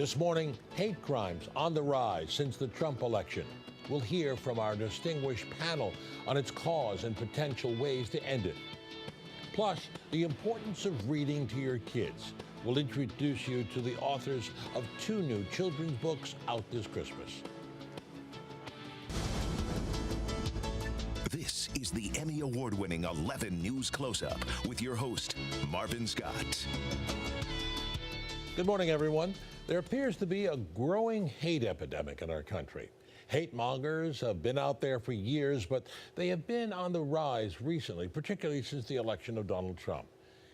This morning, hate crimes on the rise since the Trump election. We'll hear from our distinguished panel on its cause and potential ways to end it. Plus, the importance of reading to your kids. We'll introduce you to the authors of 2 new children's books out this Christmas. This is the Emmy Award-winning 11 News Close-Up with your host, Marvin Scott. Good morning, everyone. There appears to be a growing hate epidemic in our country. Hate mongers have been out there for years, but they have been on the rise recently, particularly since the election of Donald Trump.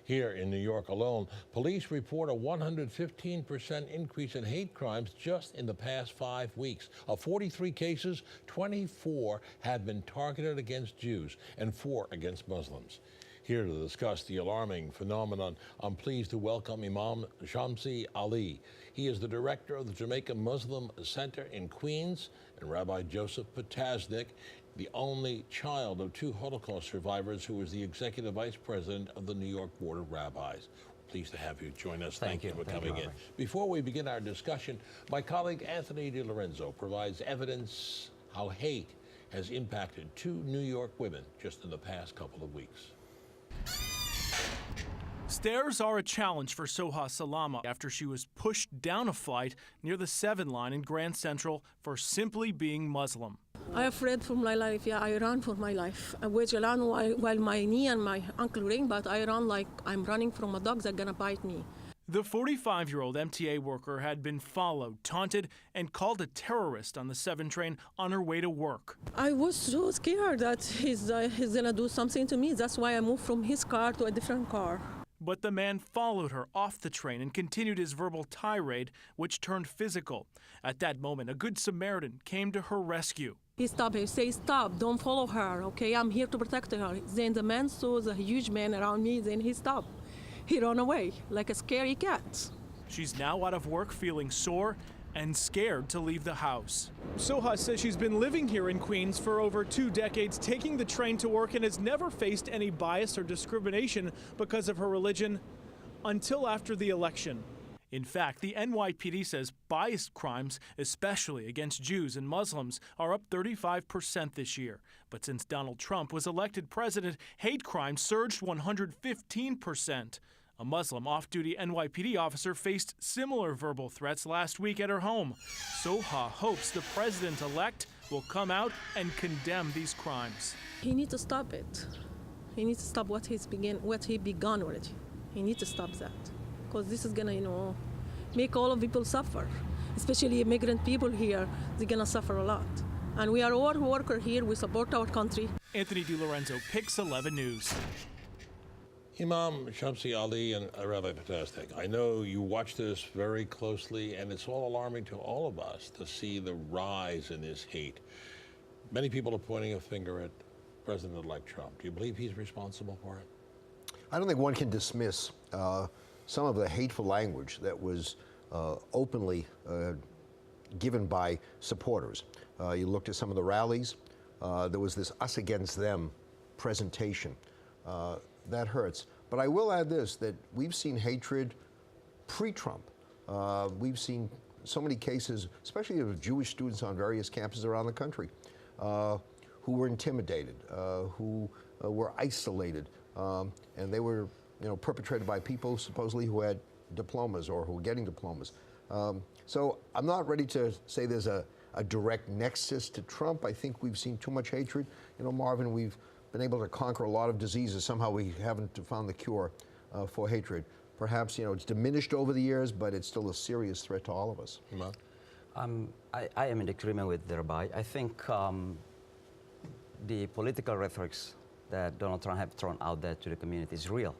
Here in New York alone, police report a 115% increase in hate crimes just in the past 5 weeks. Of 43 cases, 24 have been targeted against Jews and 4 against Muslims. Here to discuss the alarming phenomenon, I'm pleased to welcome Imam Shamsi Ali. He is the director of the Jamaica Muslim Center in Queens, and Rabbi Joseph Potasnik, the only child of 2 Holocaust survivors who is the executive vice president of the New York Board of Rabbis. Pleased to have you join us. Thank you for coming in. Before we begin our discussion, my colleague Anthony DiLorenzo provides evidence how hate has impacted 2 New York women just in the past couple of weeks. Stairs are a challenge for Soha Salama after she was pushed down a flight near the 7 line in Grand Central for simply being Muslim. I am afraid for my life. Yeah, I ran for my life. I was around while my knee and my ankle ring, but I ran like I'm running from a dog that's gonna bite me. The 45-year-old MTA worker had been followed, taunted, and called a terrorist on the 7 train on her way to work. I was so scared that he's gonna do something to me. That's why I moved from his car to a different car. But the man followed her off the train and continued his verbal tirade, which turned physical. At that moment, a good Samaritan came to her rescue. He stopped. He said, "Stop! Don't follow her. Okay, I'm here to protect her." Then the man saw the huge man around me. Then he stopped. He ran away like a scary cat. She's now out of work, feeling sore and scared to leave the house. Soha says she's been living here in Queens for over 2 decades, taking the train to work, and has never faced any bias or discrimination because of her religion until after the election. In fact, the NYPD says biased crimes, especially against Jews and Muslims, are up 35% this year. But since Donald Trump was elected president, hate crimes surged 115%. A Muslim off-duty NYPD officer faced similar verbal threats last week at her home. Soha hopes the president-elect will come out and condemn these crimes. He needs to stop it. He needs to stop what he began already. He needs to stop that. Because this is gonna, make all of people suffer. Especially immigrant people here, they're gonna suffer a lot. And we are all workers here, we support our country. Anthony DiLorenzo, Pix 11 News. Imam Shamsi Ali and Rabbi Potasnik, I know you watch this very closely, and it's all alarming to all of us to see the rise in this hate. Many people are pointing a finger at President-elect Trump. Do you believe he's responsible for it? I don't think one can dismiss some of the hateful language that was openly given by supporters. You looked at some of the rallies, there was this us against them presentation. That hurts. But I will add this, that we've seen hatred pre-Trump. We've seen so many cases, especially of Jewish students on various campuses around the country, who were intimidated, who were isolated, and they were perpetrated by people supposedly who had diplomas or who were getting diplomas. So I'm not ready to say there's a direct nexus to Trump. I think we've seen too much hatred. Marvin, we've been able to conquer a lot of diseases. Somehow we haven't found the cure for hatred. Perhaps, it's diminished over the years, but it's still a serious threat to all of us. I am in agreement with the Rabbi. I think the political rhetorics that Donald Trump have thrown out there to the community is real.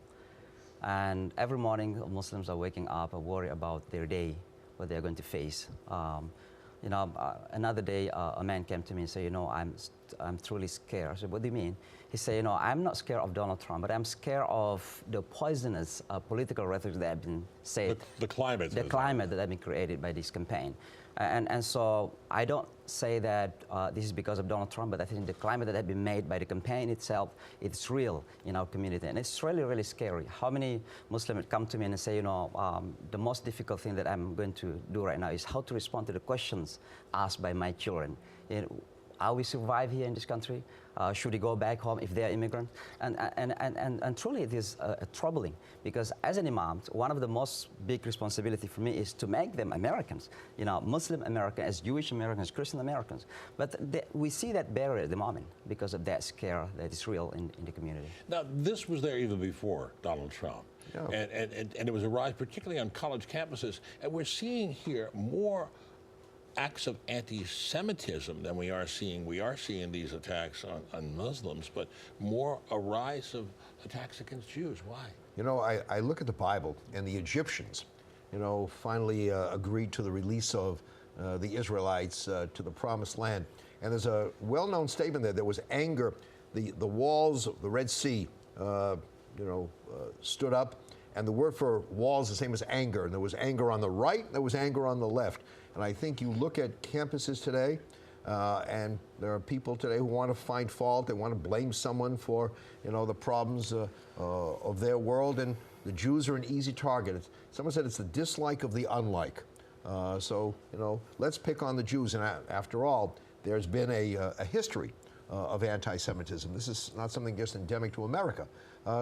And every morning, Muslims are waking up and worry about their day, what they're going to face. Another day, a man came to me and said, I'm truly scared. I said, what do you mean? He said, you know, I'm not scared of Donald Trump, but I'm scared of the poisonous political rhetoric that have been said. The climate. The climate that have been created by this campaign. And so I don't say that this is because of Donald Trump, but I think the climate that has been made by the campaign itself, it's real in our community. And it's really, really scary. How many Muslims come to me and say, you know, the most difficult thing that I'm going to do right now is how to respond to the questions asked by my children. You know, are we survive here in this country? Should we go back home if they're immigrants? And truly it is troubling, because as an imam, one of the most big responsibility for me is to make them Americans, you know, Muslim Americans, as Jewish Americans, Christian Americans. But we see that barrier at the moment because of that scare that is real in the community. Now, this was there even before Donald Trump. Yeah. And it was a rise, particularly on college campuses. And we're seeing here more acts of anti-Semitism than we are seeing. We are seeing these attacks on Muslims, but more a rise of attacks against Jews. Why? You know, I look at the Bible, and the Egyptians, you know, finally agreed to the release of the Israelites to the Promised Land. And there's a well-known statement there. There was anger. The walls of the Red Sea, stood up, and the word for walls is the same as anger. And there was anger on the right, there was anger on the left. And I think you look at campuses today, and there are people today who want to find fault. They want to blame someone for, you know, the problems of their world. And the Jews are an easy target. Someone said it's the dislike of the unlike. So, you know, let's pick on the Jews. And after all, there's been a history of anti-Semitism. This is not something just endemic to America.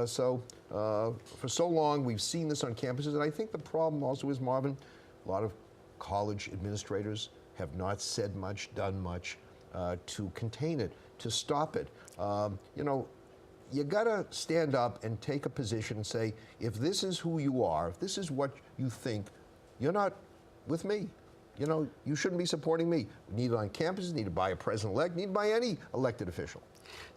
So for so long, we've seen this on campuses. And I think the problem also is, Marvin, a lot of college administrators have not said much, done much to contain it, to stop it. You know, you gotta stand up and take a position and say, if this is who you are, if this is what you think, you're not with me. You know, you shouldn't be supporting me. Need it on campuses, need it by a president-elect, need it by any elected official.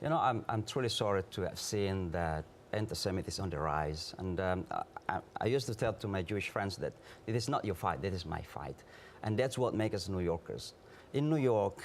You know, I'm truly sorry to have seen that anti-Semitism is on the rise. And I used to tell to my Jewish friends that it is not your fight, that is my fight. And that's what makes us New Yorkers. In New York,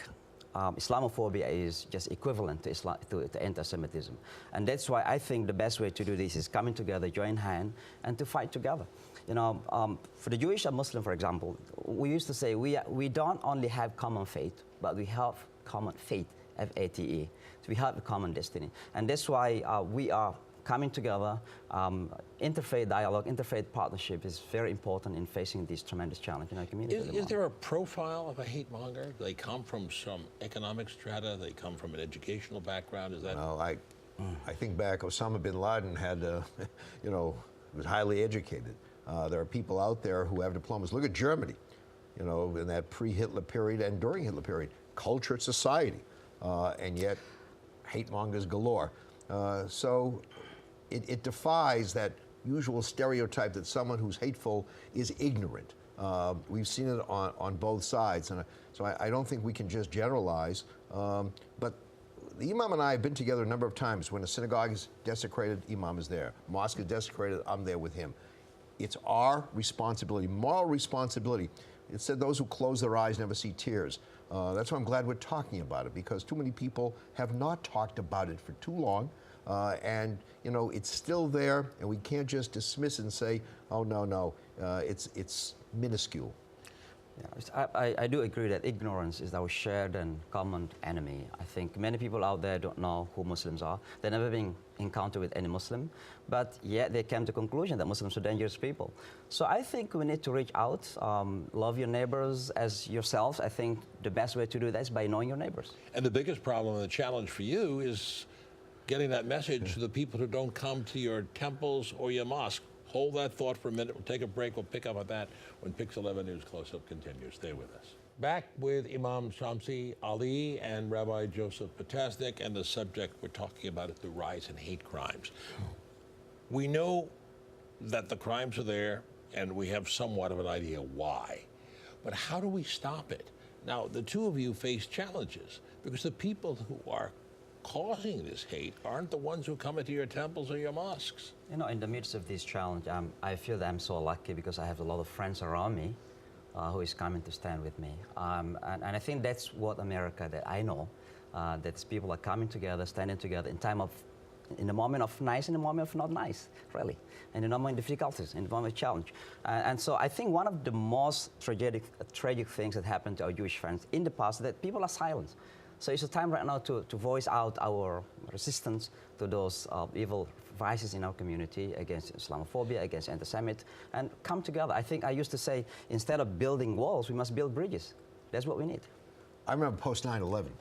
Islamophobia is just equivalent to anti-Semitism. And that's why I think the best way to do this is coming together, join hands, and to fight together. You know, for the Jewish and Muslim, for example, we used to say we don't only have common faith, but we have common faith, F-A-T-E. So we have a common destiny. And that's why we are coming together. Interfaith dialogue, interfaith partnership is very important in facing this tremendous challenge in our community. Is there a profile of a hate monger? Do they come from some economic strata? They come from an educational background? Is that? No, I think back, Osama bin Laden had, you know, was highly educated. There are people out there who have diplomas. Look at Germany, you know, in that pre-Hitler period and during Hitler period. Cultured society, and yet hate mongers galore. So it defies that usual stereotype that someone who's hateful is ignorant. We've seen it on both sides, and so I don't think we can just generalize. But the Imam and I have been together a number of times. When a synagogue is desecrated, Imam is there. Mosque is desecrated, I'm there with him. It's our responsibility, moral responsibility. It said those who close their eyes never see tears. That's why I'm glad we're talking about it, because too many people have not talked about it for too long. And, you know, it's still there, and we can't just dismiss it and say, oh, no, it's minuscule. Yeah, I do agree that ignorance is our shared and common enemy. I think many people out there don't know who Muslims are. They've never been encountered with any Muslim, but yet they came to the conclusion that Muslims are dangerous people. So I think we need to reach out, love your neighbors as yourselves. I think the best way to do that is by knowing your neighbors. And the biggest problem and the challenge for you is getting that message to the people who don't come to your temples or your mosque. Hold that thought for a minute. We'll take a break. We'll pick up on that when Pix 11 News Close-Up continues. Stay with us. Back with Imam Shamsi Ali and Rabbi Joseph Potasnik, and the subject we're talking about is the rise in hate crimes. We know that the crimes are there, and we have somewhat of an idea why. But how do we stop it? Now, the two of you face challenges because the people who are causing this hate aren't the ones who come into your temples or your mosques. You know, in the midst of this challenge, I feel that I'm so lucky because I have a lot of friends around me who is coming to stand with me. And I think that's what America that I know that people are coming together, standing together in the moment of nice and the moment of not nice, really, and in the moment of difficulties, in the moment of challenge. And so I think one of the most tragic things that happened to our Jewish friends in the past is that people are silent. So it's a time right now to voice out our resistance to those evil vices in our community against Islamophobia, against anti-Semitism, and come together. I think I used to say, instead of building walls, we must build bridges. That's what we need. I remember post 9/11,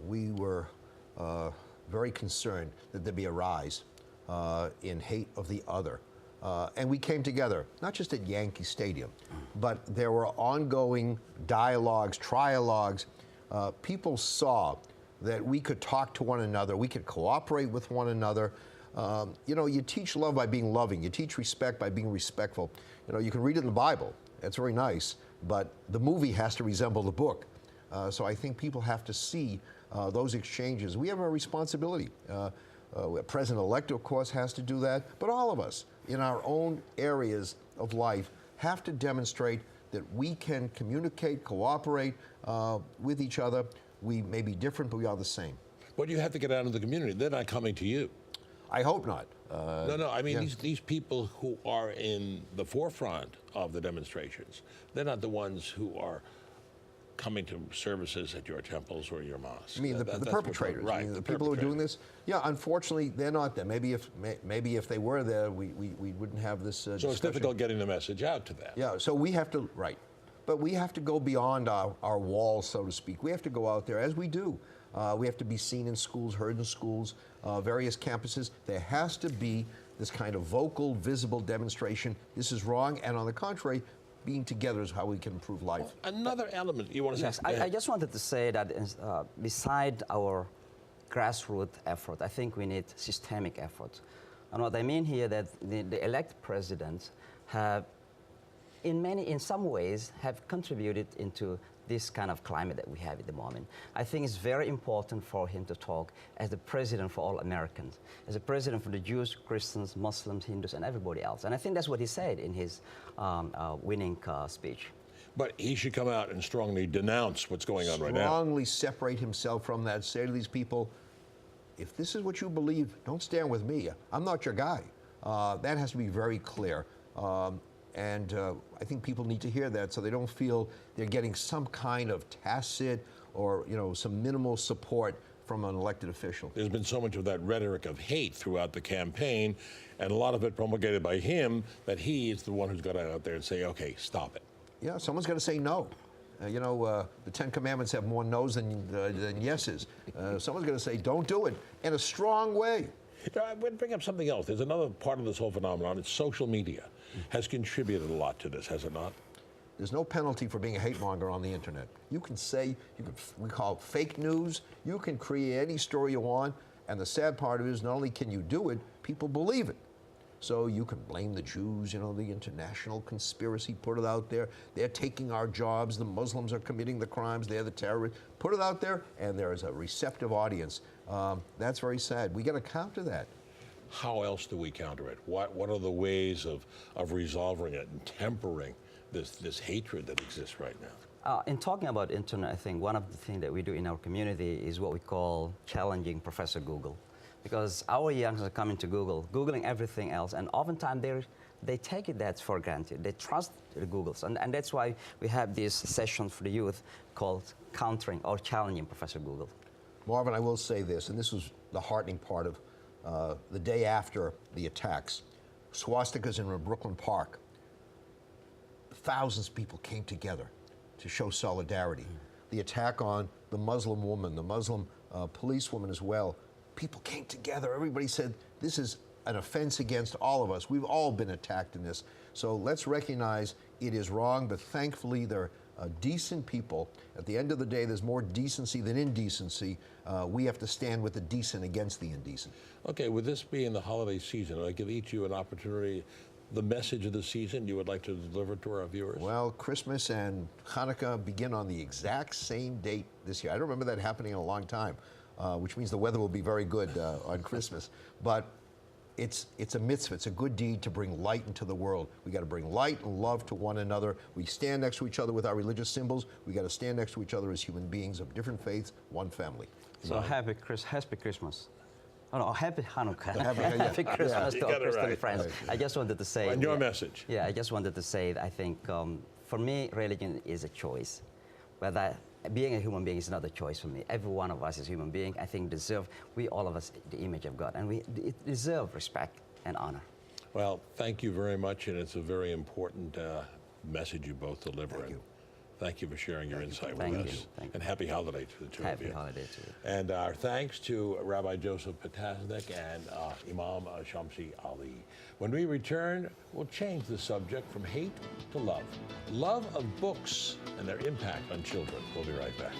we were very concerned that there'd be a rise in hate of the other. And we came together, not just at Yankee Stadium, but there were ongoing dialogues, trialogues. People saw that we could talk to one another, we could cooperate with one another. You know, you teach love by being loving, you teach respect by being respectful. You know, you can read it in the Bible, that's very nice, but the movie has to resemble the book. So I think people have to see those exchanges. We have a responsibility. President-elect, of course, has to do that, but all of us in our own areas of life have to demonstrate that we can communicate, cooperate with each other. We may be different, but we are the same. But you have to get out of the community. They're not coming to you. I hope not. No, I mean, yeah. these people who are in the forefront of the demonstrations, they're not the ones who are coming to services at your temples or your mosques. I mean, the perpetrators, right? I mean, the people who are doing this. Yeah, unfortunately, they're not there. Maybe if they were there, we wouldn't have this So discussion. it's difficult getting the message out to them. Yeah, so we have to, right. But we have to go beyond our walls, so to speak. We have to go out there, as we do. We have to be seen in schools, heard in schools, various campuses. There has to be this kind of vocal, visible demonstration. This is wrong, and on the contrary, being together is how we can improve life. Another element you want to Yes, say? I just wanted to say that beside our grassroots effort, I think we need systemic effort. And what I mean here that the elected presidents have, in some ways, have contributed into this kind of climate that we have at the moment. I think it's very important for him to talk as the president for all Americans, as a president for the Jews, Christians, Muslims, Hindus, and everybody else. And I think that's what he said in his winning speech. But he should come out and strongly denounce what's going on right now. Strongly separate himself from that. Say to these people, if this is what you believe, don't stand with me. I'm not your guy. That has to be very clear. And I think people need to hear that so they don't feel they're getting some kind of tacit or, you know, some minimal support from an elected official. There's been so much of that rhetoric of hate throughout the campaign, and a lot of it promulgated by him, that he is the one who's got to out there and say, okay, stop it. Yeah, someone's got to say no. You know, the Ten Commandments have more no's than yeses. Someone's going to say, don't do it, in a strong way. I'm going to bring up something else. There's another part of this whole phenomenon. It's social media has contributed a lot to this, has it not? There's no penalty for being a hate monger on the internet. You can say, we call it fake news. You can create any story you want. And the sad part of it is not only can you do it, people believe it. So you can blame the Jews, you know, the international conspiracy, put it out there. They're taking our jobs. The Muslims are committing the crimes. They're the terrorists. Put it out there, and there is a receptive audience. That's very sad. We got to counter that. How else do we counter it? What are the ways of resolving it and tempering this hatred that exists right now? In talking about internet, I think one of the things that we do in our community is what we call challenging Professor Google. Because our youngsters are coming to Google, Googling everything else, and oftentimes they take it that for granted. They trust the Googles, and that's why we have these sessions for the youth called countering or challenging Professor Google. Marvin, I will say this, and this was the heartening part of the day after the attacks. Swastikas in Brooklyn Park. Thousands of people came together to show solidarity. The attack on the Muslim woman, the Muslim policewoman as well. People came together. Everybody said, this is an offense against all of us. We've all been attacked in this. So let's recognize it is wrong, but thankfully they're decent people. At the end of the day, there's more decency than indecency. We have to stand with the decent against the indecent. Okay, with this being the holiday season, I give each of you an opportunity, the message of the season you would like to deliver to our viewers. Well, Christmas and Hanukkah begin on the exact same date this year. I don't remember that happening in a long time, which means the weather will be very good on Christmas. But it's a mitzvah. It's a good deed to bring light into the world. We got to bring light and love to one another. We stand next to each other with our religious symbols. We got to stand next to each other as human beings of different faiths, one family. So happy Christmas. Oh, no, happy Hanukkah. Happy Christmas to You our got it Christian right. friends. I just wanted to say. And your message. Yeah, I just wanted to say that I think for me, religion is a choice. Whether being a human being is not a choice for me. Every one of us is a human being. I think we all of us, the image of God, and we deserve respect and honor. Well, thank you very much, and it's a very important message you both deliver. Thank you. Thank you for sharing your insight Thank with you. us. Thank you. And happy holidays to the two of you. Happy holiday to you. And our thanks to Rabbi Joseph Potasnik and Imam Shamsi Ali. When we return, we'll change the subject from hate to love. Love of books and their impact on children. We'll be right back.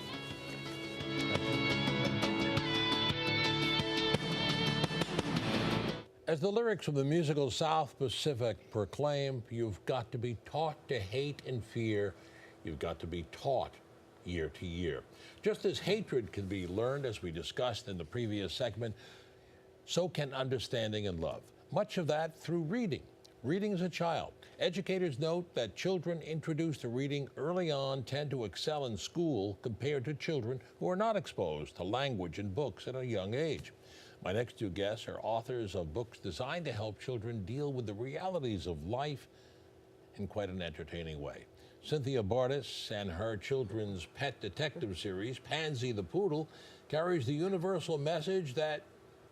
As the lyrics from the musical South Pacific proclaim, you've got to be taught to hate and fear. You've got to be taught year to year. Just as hatred can be learned, as we discussed in the previous segment, so can understanding and love. Much of that through reading. Reading as a child. Educators note that children introduced to reading early on tend to excel in school compared to children who are not exposed to language and books at a young age. My next two guests are authors of books designed to help children deal with the realities of life in quite an entertaining way. Cynthia Bardis and her children's pet detective series, Pansy the Poodle, carries the universal message that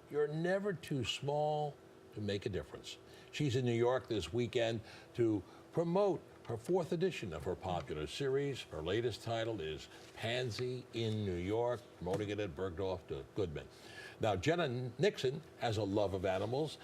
you're never too small to make a difference. She's in New York this weekend to promote her fourth edition of her popular series. Her latest title is Pansy in New York, promoting it at Bergdorf to Goodman. Now, Jenna Nixon has a love of animals.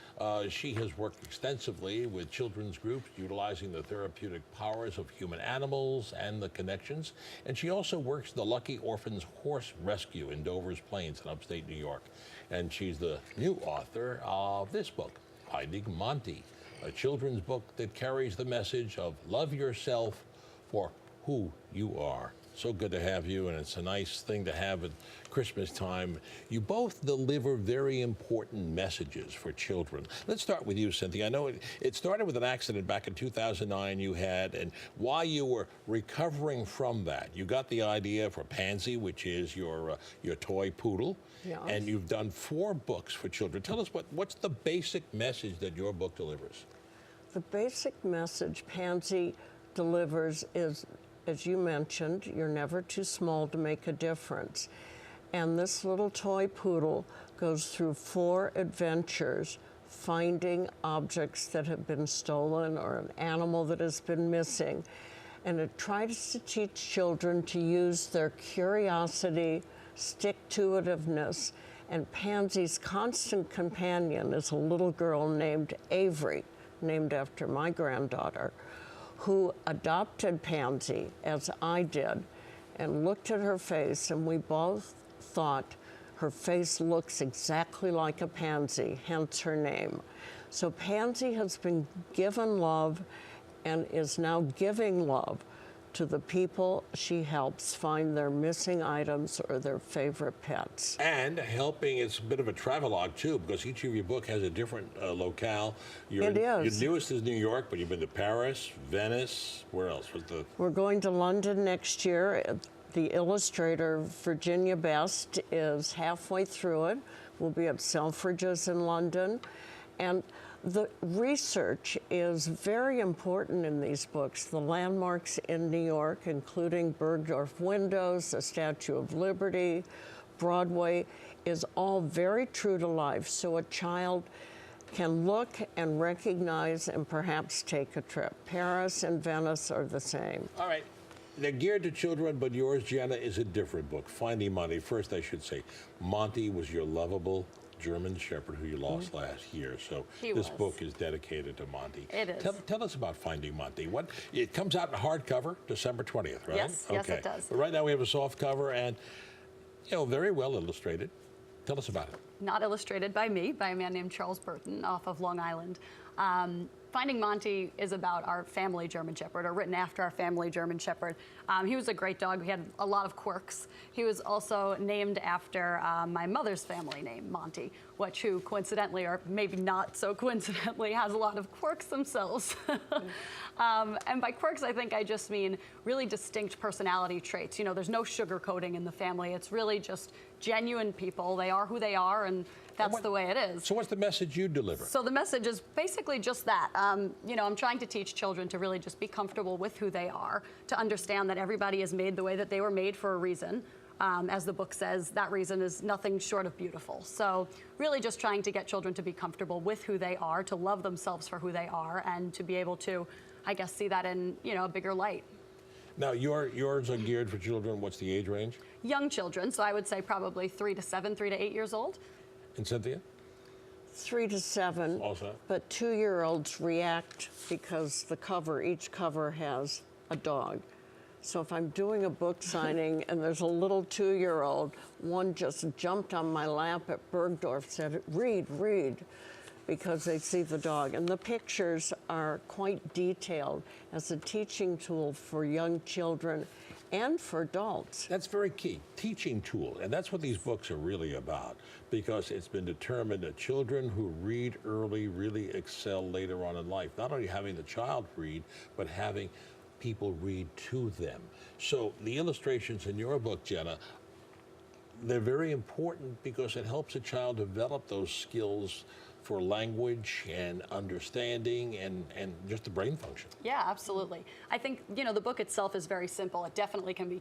She has worked extensively with children's groups, utilizing the therapeutic powers of human animals and the connections. And she also works the Lucky Orphans Horse Rescue in Dover's Plains in upstate New York. And she's the new author of this book, Finding Monty, a children's book that carries the message of love yourself for who you are. So good to have you, and it's a nice thing to have at Christmas time. You both deliver very important messages for children. Let's start with you, Cynthia. I know it started with an accident back in 2009 you had, and while you were recovering from that, you got the idea for Pansy, which is your toy poodle, Yes. and you've done 4 books for children. Tell us what's the basic message that your book delivers? The basic message Pansy delivers is, as you mentioned, you're never too small to make a difference. And this little toy poodle goes through 4 adventures finding objects that have been stolen or an animal that has been missing. And it tries to teach children to use their curiosity, stick-to-itiveness, and Pansy's constant companion is a little girl named Avery, named after my granddaughter, who adopted Pansy, as I did, and looked at her face, and we both thought her face looks exactly like a pansy, hence her name. So Pansy has been given love and is now giving love to the people she helps find their missing items or their favorite pets. And helping, it's a bit of a travelogue too, because each of your book has a different locale. It is. Your newest is New York, but you've been to Paris, Venice, where else? We're going to London next year. The illustrator, Virginia Best, is halfway through it. We'll be at Selfridges in London. And the research is very important in these books. The landmarks in New York, including Bergdorf windows, the Statue of Liberty, Broadway, is all very true to life. So a child can look and recognize and perhaps take a trip. Paris and Venice are the same. All right. They're geared to children, but yours, Jenna, is a different book. Finding Monty. First, I should say, Monty was your lovable German Shepherd who you lost last year. So this book is dedicated to Monty. It is. Tell us about Finding Monty. It comes out in hardcover December 20th, right? Yes, yes, it does. But right now we have a soft cover and, very well illustrated. Tell us about it. Not illustrated by me, by a man named Charles Burton off of Long Island. Finding Monty is about our family German Shepherd, or written after our family German Shepherd. He was a great dog. He had a lot of quirks. He was also named after my mother's family name, Monty, who coincidentally, or maybe not so coincidentally, has a lot of quirks themselves. And by quirks, I think I just mean really distinct personality traits. You know, there's no sugarcoating in the family. It's really just genuine people. They are who they are, and that's the way it is. So what's the message you deliver? So the message is basically just that. You know, I'm trying to teach children to really just be comfortable with who they are, to understand that everybody is made the way that they were made for a reason. As the book says, that reason is nothing short of beautiful. So really just trying to get children to be comfortable with who they are, to love themselves for who they are, and to be able to, I guess, see that in, you know, a bigger light. Now, yours are geared for children. What's the age range? Young children, so I would say probably 3 to 7, 3 to 8 years old. And Cynthia? 3 to 7. Also. But 2-year-olds react because each cover has a dog. So if I'm doing a book signing and there's a little 2-year-old, one just jumped on my lap at Bergdorf, said, read, read, because they see the dog. And the pictures are quite detailed as a teaching tool for young children and for adults. That's very key, teaching tool. And that's what these books are really about, because it's been determined that children who read early really excel later on in life. Not only having the child read, but having people read to them. So the illustrations in your book, Jenna, they're very important because it helps a child develop those skills for language and understanding and just the brain function. Yeah, absolutely. I think, you know, the book itself is very simple. It definitely can be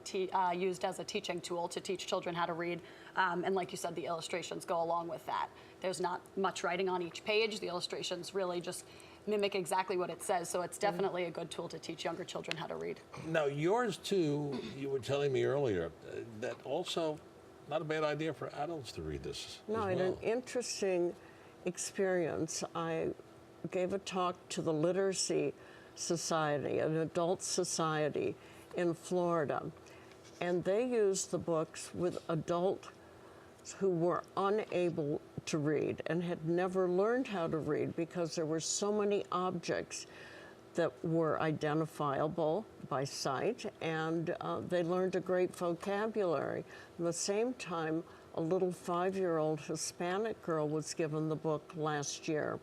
used as a teaching tool to teach children how to read. And like you said, the illustrations go along with that. There's not much writing on each page. The illustrations really just mimic exactly what it says. So it's definitely a good tool to teach younger children how to read. Now, yours too, you were telling me earlier, that also not a bad idea for adults to read this. No, as I had well. an interesting experience. I gave a talk to the Literacy Society, an adult society in Florida, and they used the books with adults who were unable to read and had never learned how to read because there were so many objects that were identifiable by sight, and they learned a great vocabulary. At the same time, a little 5-year-old Hispanic girl was given the book last year,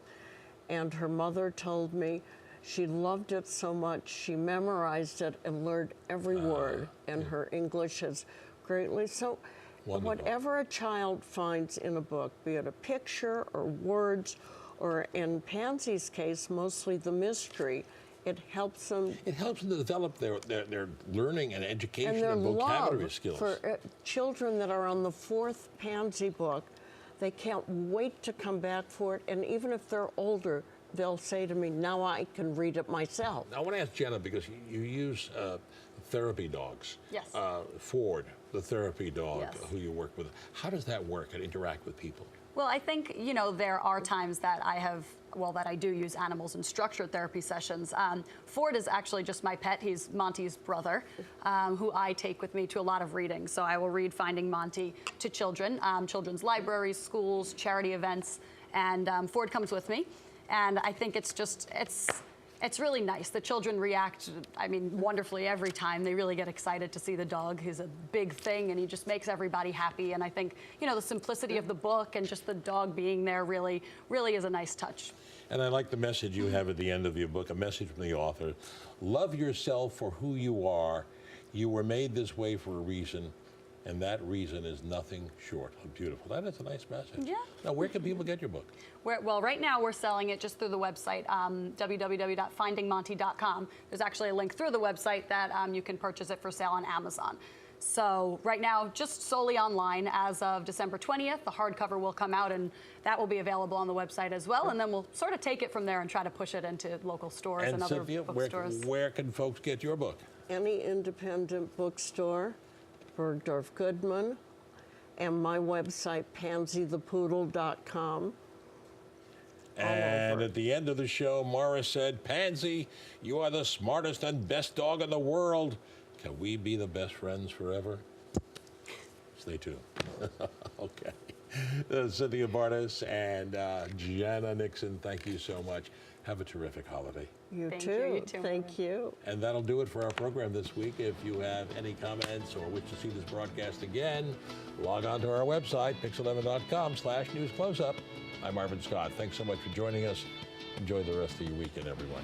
and her mother told me she loved it so much she memorized it and learned every word, and her English has greatly. So Wonderful. whatever a child finds in a book, be it a picture or words, or in Pansy's case, mostly the mystery, it helps them. It helps them to develop their learning and education And their and vocabulary love skills. for children that are on the 4th Pansy book, they can't wait to come back for it. And even if they're older, they'll say to me, now I can read it myself. I want to ask Jenna, because you use therapy dogs. Yes. Ford, the therapy dog Yes. who you work with. How does that work and interact with people? Well, I think, you know, there are times that that I do use animals in structured therapy sessions. Ford is actually just my pet. He's Monty's brother, who I take with me to a lot of readings. So I will read Finding Monty to children, children's libraries, schools, charity events, and Ford comes with me. And I think it's really nice. The children react, I mean, wonderfully every time. They really get excited to see the dog. He's a big thing, and he just makes everybody happy. And I think, you know, the simplicity of the book and just the dog being there really, really is a nice touch. And I like the message you have at the end of your book, a message from the author. Love yourself for who you are. You were made this way for a reason, and that reason is nothing short of beautiful. That is a nice message. Yeah. Now, where can people get your book? Well, right now we're selling it just through the website, www.findingmonty.com. There's actually a link through the website that you can purchase it for sale on Amazon. So right now, just solely online. As of December 20th, the hardcover will come out, and that will be available on the website as well. And then we'll sort of take it from there and try to push it into local stores and other Cynthia, bookstores. where can folks get your book? Any independent bookstore, Bergdorf Goodman, and my website, pansythepoodle.com. And at the end of the show, Morris said, Pansy, you are the smartest and best dog in the world. Can we be the best friends forever? Stay tuned. Okay. Cynthia Barnes and Jana Nixon, thank you so much. Have a terrific holiday. You Thank too. you. You too, Thank you. And that'll do it for our program this week. If you have any comments or wish to see this broadcast again, log on to our website, pix11.com/newscloseup. I'm Marvin Scott. Thanks so much for joining us. Enjoy the rest of your weekend, everyone.